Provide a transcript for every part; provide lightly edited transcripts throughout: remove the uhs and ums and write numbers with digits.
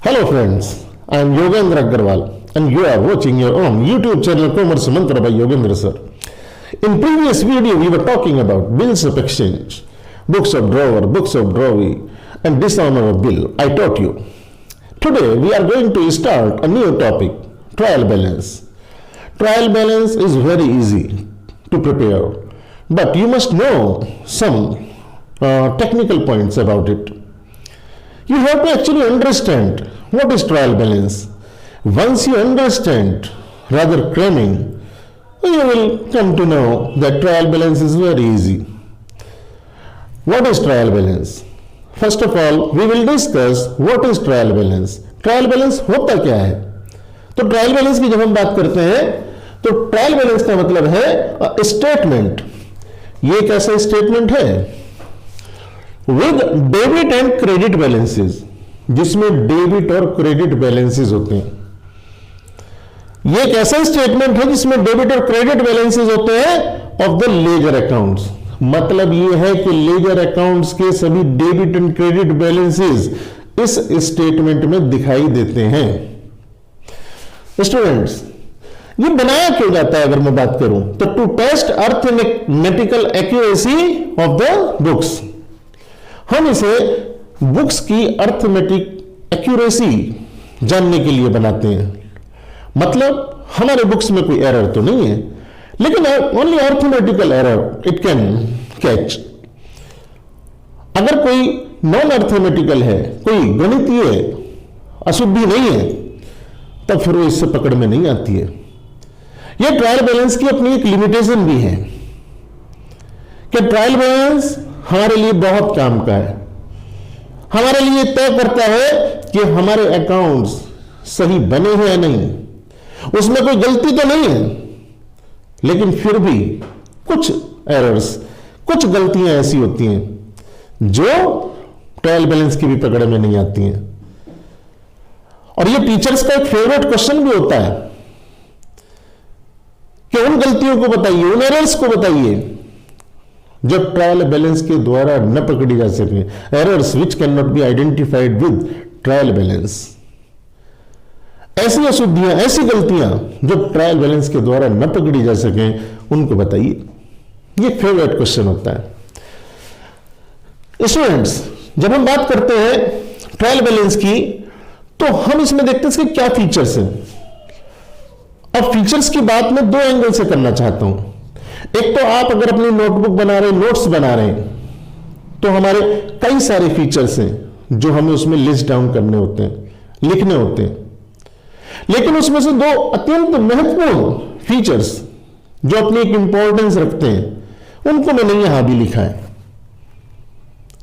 Hello friends, I am Yogendra Agarwal and you are watching your own YouTube channel Commerce Mantra by Yogendra sir. In previous video we were talking about bills of exchange, books of drawer, books of drawee and dishonor of bill. I taught you. Today we are going to start a new topic, trial balance. Trial balance is very easy to prepare, but you must know some technical points about it. You have to actually understand what is trial balance. Once you understand, rather cramming, you will come to know that trial balance is very easy. What is trial balance? First of all, we will discuss what is trial balance. Trial balance होता क्या है? तो trial balance की जब हम बात करते हैं तो ट्रायल बैलेंस का मतलब है स्टेटमेंट. ये एक ऐसा स्टेटमेंट है with debit and credit balances, जिसमें डेबिट और क्रेडिट बैलेंसेस होते हैं. ये एक ऐसा स्टेटमेंट है जिसमें डेबिट और क्रेडिट बैलेंसेस होते हैं ऑफ द लेजर अकाउंट्स. मतलब ये है कि लेजर अकाउंट्स के सभी डेबिट एंड क्रेडिट बैलेंसेस इस स्टेटमेंट में दिखाई देते हैं. स्टूडेंट्स, ये बनाया क्यों जाता है? अगर मैं बात करूं तो to test arithmetical accuracy of the books. हम इसे बुक्स की अर्थमेटिक एक्यूरेसी जानने के लिए बनाते हैं. मतलब हमारे बुक्स में कोई एरर तो नहीं है, लेकिन only arithmetical error it can catch. अगर कोई नॉन अर्थमेटिकल है, कोई गणितीय अशुद्धि नहीं है, तब फिर वो इससे पकड़ में नहीं आती है. यह ट्रायल बैलेंस की अपनी एक लिमिटेशन भी है कि ट्रायल बैलेंस हमारे लिए बहुत काम का है. हमारे लिए तय करता है कि हमारे अकाउंट्स सही बने हैं या नहीं. उसमें कोई गलती तो नहीं है, लेकिन फिर भी कुछ एरर्स, कुछ गलतियां ऐसी होती हैं जो ट्रायल बैलेंस की भी पकड़ में नहीं आती हैं. और ये टीचर्स का एक फेवरेट क्वेश्चन भी होता है कि उन गलतियों को बताइए, उन एरर्स को बताइए जो ट्रायल बैलेंस के द्वारा न पकड़ी जा सके. Errors which can not be identified with trial balance. ऐसी अशुद्धियां, ऐसी गलतियां जो ट्रायल बैलेंस के द्वारा न पकड़ी जा सके, उनको बताइए. ये फेवरेट क्वेश्चन होता है. स्टूडेंट्स, जब हम बात करते हैं ट्रायल बैलेंस की तो हम इसमें देखते हैं इसके क्या फीचर्स हैं. अब फीचर्स की बात मैं दो एंगल से करना चाहता हूं. एक तो आप अगर अपनी नोटबुक बना रहे हैं, नोट्स बना रहे हैं, तो हमारे कई सारे फीचर्स हैं जो हमें उसमें लिस्ट डाउन करने होते हैं, लिखने होते हैं. लेकिन उसमें से दो अत्यंत महत्वपूर्ण फीचर्स जो अपनी एक इंपॉर्टेंस रखते हैं, उनको मैंने यहां भी लिखा है.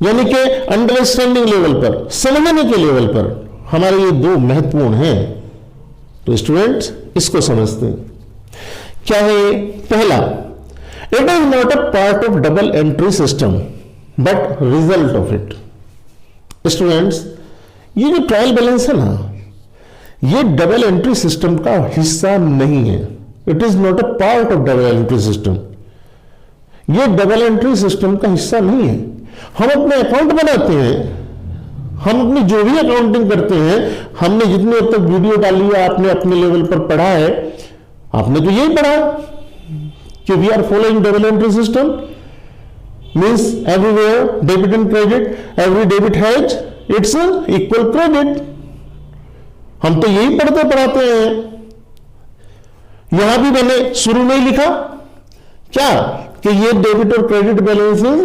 यानी कि अंडरस्टैंडिंग लेवल पर, समझने के लेवल पर हमारे ये दो महत्वपूर्ण हैं. तो स्टूडेंट्स, इसको समझते हैं. क्या है? पहला, it is not a part of double entry system but result of it. Students, ये जो ट्रायल बैलेंस है ना, ये डबल एंट्री सिस्टम का हिस्सा नहीं है. It is not a part of double entry system. ये डबल एंट्री सिस्टम का हिस्सा नहीं है. हम अपने अकाउंट बनाते हैं, हम अपनी जो भी अकाउंटिंग करते हैं, हमने जितनी अब तक वीडियो डाली है, आपने अपने लेवल पर पढ़ा है, आपने तो यही पढ़ा कि we are following double entry system means everywhere debit and credit, every debit has its equal credit. हम तो यही पढ़ते पढ़ाते हैं. यहां भी मैंने शुरू में ही लिखा क्या कि ये डेबिट और क्रेडिट बैलेंसेस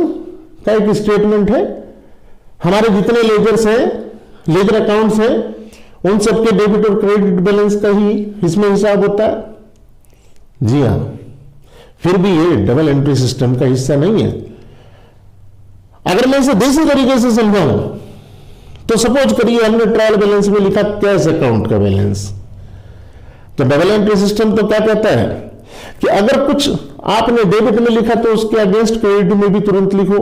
का एक स्टेटमेंट है. हमारे जितने लेजर्स हैं, लेजर अकाउंट्स हैं, उन सबके डेबिट और क्रेडिट बैलेंस का ही इसमें हिसाब होता है. जी हां, फिर भी ये डबल एंट्री सिस्टम का हिस्सा नहीं है. अगर मैं इसे दूसरी तरीके से समझाऊं तो सपोज करिए हमने ट्रायल बैलेंस में लिखा कैश अकाउंट का बैलेंस. तो डबल एंट्री सिस्टम तो क्या कहता है कि अगर कुछ आपने डेबिट में लिखा तो उसके अगेंस्ट क्रेडिट में भी तुरंत लिखो,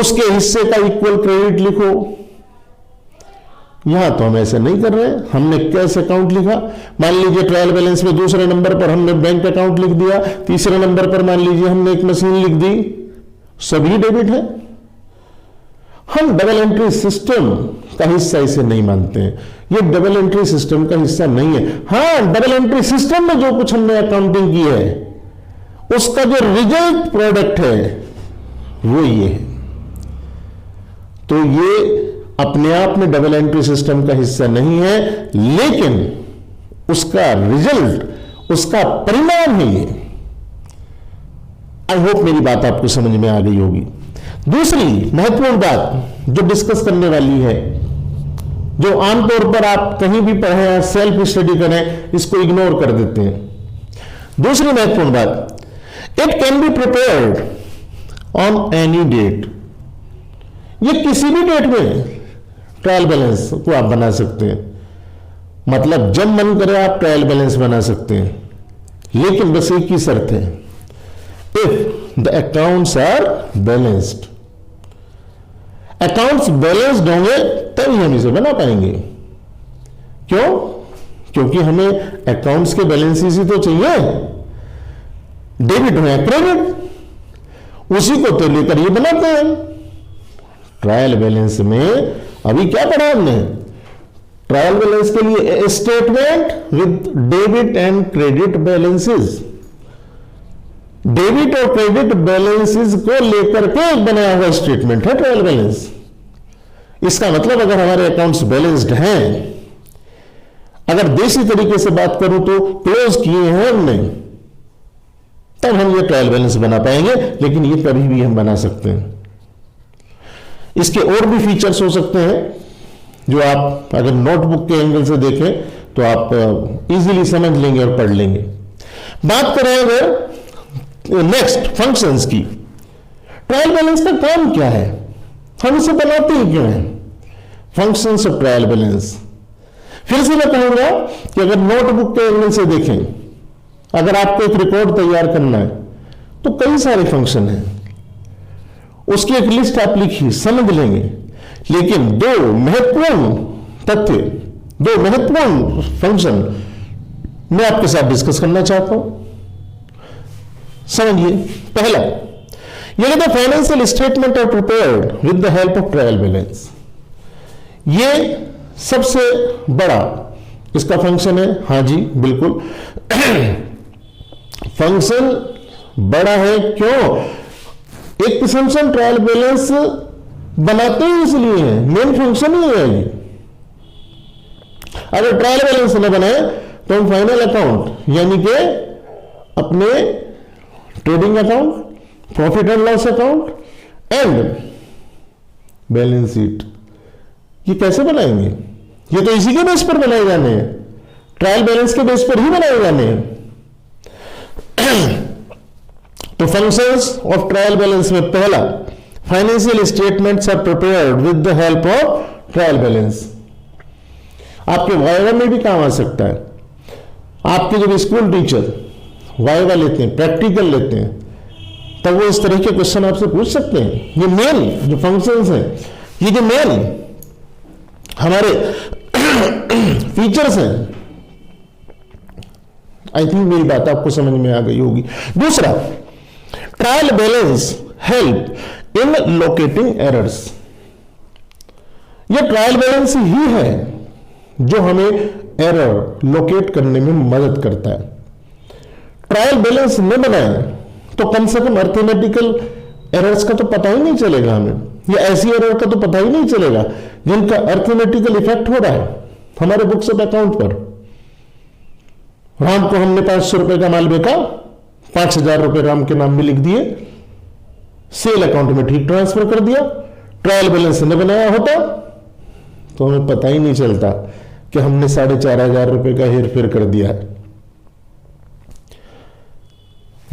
उसके हिस्से का इक्वल क्रेडिट लिखो. यहां तो हम ऐसे नहीं कर रहे हैं. हमने कैश अकाउंट लिखा, मान लीजिए ट्रायल बैलेंस में दूसरे नंबर पर हमने बैंक अकाउंट लिख दिया, तीसरे नंबर पर मान लीजिए हमने एक मशीन लिख दी, सभी डेबिट है. हम डबल एंट्री सिस्टम का हिस्सा इसे नहीं मानते हैं, ये डबल एंट्री सिस्टम का हिस्सा नहीं है। हां, डबल एंट्री सिस्टम में जो कुछ हमने अकाउंटिंग की है उसका जो रिजल्ट प्रोडक्ट है वो ये है। तो ये अपने आप में डबल एंट्री सिस्टम का हिस्सा नहीं है, लेकिन उसका रिजल्ट, उसका परिणाम है ये। आई होप मेरी बात आपको समझ में आ गई होगी। दूसरी महत्वपूर्ण बात जो डिस्कस करने वाली है, जो आमतौर पर आप कहीं भी पढ़े या सेल्फ स्टडी करें, इसको इग्नोर कर देते हैं। दूसरी महत्वपूर्ण बात, it can be prepared on any date. ये किसी भी डेट में ट्रायल बैलेंस को आप बना सकते हैं, मतलब जब मन करे आप ट्रायल बैलेंस बना सकते हैं, लेकिन बस एक ही शर्त है, if the accounts are balanced. Accounts balanced होंगे तभी हम इसे बना पाएंगे। क्यों? क्योंकि हमें अकाउंट्स के बैलेंसेस ही तो चाहिए, डेबिट हो या क्रेडिट, उसी को तो लेकर ये बनाते हैं। ट्रायल बैलेंस में अभी क्या पढ़ा हमने? ट्रायल बैलेंस के लिए statement with debit and credit balances, debit और क्रेडिट बैलेंसेस को लेकर के बनाया हुआ स्टेटमेंट है ट्रायल बैलेंस। इसका मतलब अगर हमारे अकाउंट्स बैलेंस्ड हैं, अगर देसी तरीके से बात करूं तो क्लोज किए हैं हमने, तब हम ये ट्रायल बैलेंस बना पाएंगे, लेकिन ये कभी भी हम बना सकते हैं। इसके और भी फीचर्स हो सकते हैं जो आप अगर नोटबुक के एंगल से देखें तो आप इजीली समझ लेंगे और पढ़ लेंगे। बात करें अगर नेक्स्ट फंक्शंस की, ट्रायल बैलेंस का काम क्या है, हम इसे बनाते ही क्यों हैं? फंक्शंस ऑफ ट्रायल बैलेंस, फिर से मैं कहूंगा कि अगर नोटबुक के एंगल से देखें, अगर आपको एक रिपोर्ट तैयार करना है तो कई सारे फंक्शन हैं, उसकी एक लिस्ट आप लिखिए, समझ लेंगे, लेकिन दो महत्वपूर्ण तथ्य, दो महत्वपूर्ण फंक्शन मैं आपके साथ डिस्कस करना चाहता हूं। समझिए, पहला, ये कहते हैं financial statement are prepared with the help of trial balance. ये सबसे बड़ा इसका फंक्शन है। हां जी, बिल्कुल फंक्शन बड़ा है। क्यों? एक किस्म से ट्रायल बैलेंस बनाते ही इसलिए है, मेन फंक्शन ही है ये। अगर ट्रायल बैलेंस न बनाए तो हम फाइनल अकाउंट यानी कि अपने trading account, profit and loss account and balance sheet, ये कैसे बनाएंगे? ये तो इसी के बेस पर बनाए जाने हैं, ट्रायल बैलेंस के बेस पर ही बनाए जाने हैं। तो फंक्शंस ऑफ ट्रायल बैलेंस में पहला, financial statements are prepared with the help of trial balance. आपके वाइवा में भी काम आ सकता है। आपके जब स्कूल टीचर वाइवा लेते हैं, प्रैक्टिकल लेते हैं, तब वो इस तरह के क्वेश्चन आपसे पूछ सकते हैं। ये मेन जो फंक्शंस हैं, ये जो मेन हमारे फीचर्स हैं, आई थिंक मेरी बात आपको समझ में आ गई होगी। दूसरा, trial balance help in locating errors. यह ट्रायल बैलेंस ही है जो हमें एरर लोकेट करने में मदद करता है। ट्रायल बैलेंस न बनाए तो कम से कम अर्थमेटिकल एरर्स का तो पता ही नहीं चलेगा हमें, या ऐसी एरर का तो पता ही नहीं चलेगा जिनका अर्थमेटिकल इफेक्ट हो रहा है हमारे बुक्स ऑफ अकाउंट पर। राम को हमने 500 रुपए का माल बेचा, 5000 रुपए राम के नाम में लिख दिए, सेल अकाउंट में ठीक ट्रांसफर कर दिया। ट्रायल बैलेंस न बनाया होता तो हमें पता ही नहीं चलता कि हमने 4500 रुपए का हेर फेर कर दिया है।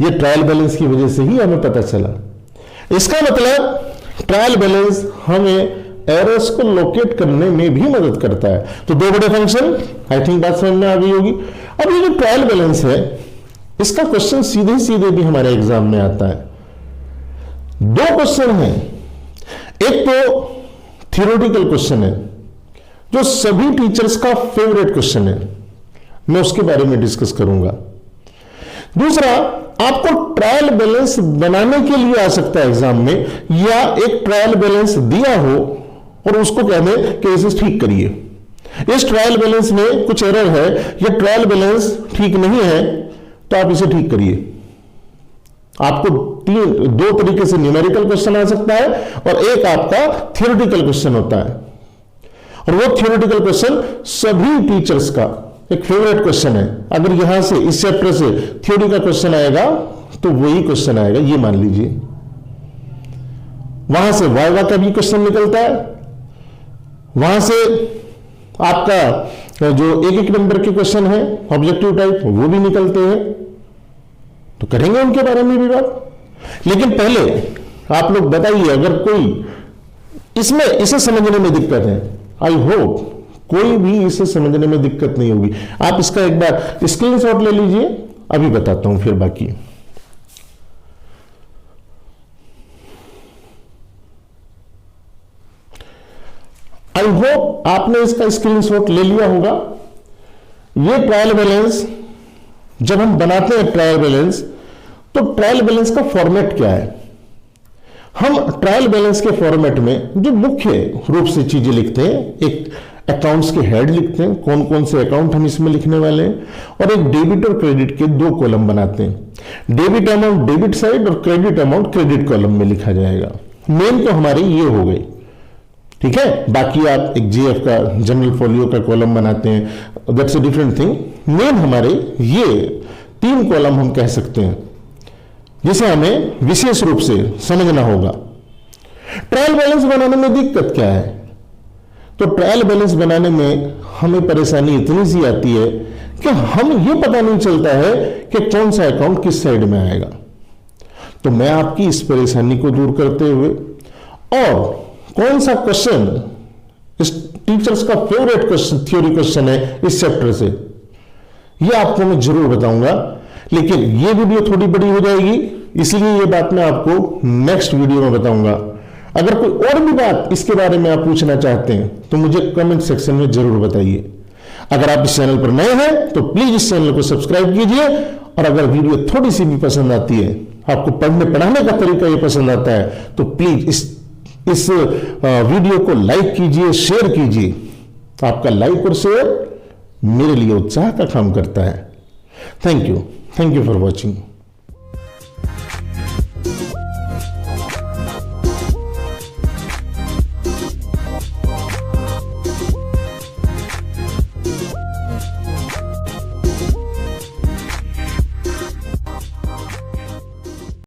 ये ट्रायल बैलेंस की वजह से ही हमें पता चला। इसका मतलब ट्रायल बैलेंस हमें एरर्स को लोकेट करने में भी मदद करता है। तो दो बड़े फंक्शन, आई थिंक बात समझ में आ गई होगी। अब ये जो ट्रायल बैलेंस है, इसका क्वेश्चन सीधे सीधे भी हमारे एग्जाम में आता है। दो क्वेश्चन हैं, एक तो थियोरेटिकल क्वेश्चन है जो सभी टीचर्स का फेवरेट क्वेश्चन है, मैं उसके बारे में डिस्कस करूंगा। दूसरा आपको ट्रायल बैलेंस बनाने के लिए आ सकता है एग्जाम में, या एक ट्रायल बैलेंस दिया हो और उसको कह दें कि इसे ठीक करिए, इस ट्रायल बैलेंस में कुछ एरर है, या ट्रायल बैलेंस ठीक नहीं है, तो आप इसे ठीक करिए। आपको दो तरीके से न्यूमेरिकल क्वेश्चन आ सकता है और एक आपका थियोरेटिकल क्वेश्चन होता है, और वो थियोरेटिकल क्वेश्चन सभी टीचर्स का एक फेवरेट क्वेश्चन है। अगर यहां से इस चैप्टर से थ्योरी का क्वेश्चन आएगा तो वही क्वेश्चन आएगा, ये मान लीजिए। वहां से वाइवा का भी क्वेश्चन निकलता है, वहां से आपका जो एक नंबर के क्वेश्चन है ऑब्जेक्टिव टाइप वो भी निकलते हैं, तो करेंगे उनके बारे में भी बात। लेकिन पहले आप लोग बताइए, अगर कोई इसमें इसे समझने में दिक्कत है, आई होप कोई भी इसे समझने में दिक्कत नहीं होगी। आप इसका एक बार स्क्रीनशॉट ले लीजिए, अभी बताता हूं फिर बाकी। आई होप आपने इसका स्क्रीनशॉट ले लिया होगा। ये ट्रायल बैलेंस जब हम बनाते हैं ट्रायल बैलेंस, तो ट्रायल बैलेंस का फॉर्मेट क्या है? हम ट्रायल बैलेंस के फॉर्मेट में जो मुख्य रूप से चीजें लिखते हैं, एक अकाउंट्स के हेड लिखते हैं, कौन कौन से अकाउंट हम इसमें लिखने वाले हैं, और एक डेबिट और क्रेडिट के दो कॉलम बनाते हैं। डेबिट अमाउंट डेबिट साइड और क्रेडिट अमाउंट क्रेडिट कॉलम में लिखा जाएगा। मेन तो हमारी ये हो गई, ठीक है। बाकी आप एक जीएफ का जनरल फोलियो का कॉलम बनाते हैं, that's a different thing. Main हमारे ये 3 कॉलम हम कह सकते हैं, जिसे हमें विशेष रूप से समझना होगा। ट्रायल बैलेंस बनाने में दिक्कत क्या है? तो ट्रायल बैलेंस बनाने में हमें परेशानी इतनी सी आती है कि हम ये पता नहीं चलता है कि कौन सा अकाउंट किस साइड में आएगा। तो मैं आपकी इस परेशानी को दूर करते हुए, और कौन सा क्वेश्चन इस टीचर्स का फेवरेट क्वेश्चन थ्योरी क्वेश्चन है इस चैप्टर से, ये आपको मैं जरूर बताऊंगा। लेकिन ये वीडियो थोड़ी बड़ी हो जाएगी, इसलिए ये बात मैं आपको नेक्स्ट वीडियो में बताऊंगा। अगर कोई और भी बात इसके बारे में आप पूछना चाहते हैं तो मुझे कमेंट सेक्शन में जरूर बताइए। अगर आप इस चैनल पर नए हैं तो प्लीज इस चैनल को सब्सक्राइब कीजिए, और अगर वीडियो थोड़ी सी भी पसंद आती है, आपको पढ़ने पढ़ाने का तरीका ये पसंद आता है, तो प्लीज इस वीडियो को लाइक कीजिए, शेयर कीजिए। आपका लाइक और शेयर मेरे लिए उत्साह का काम करता है। Thank you for watching.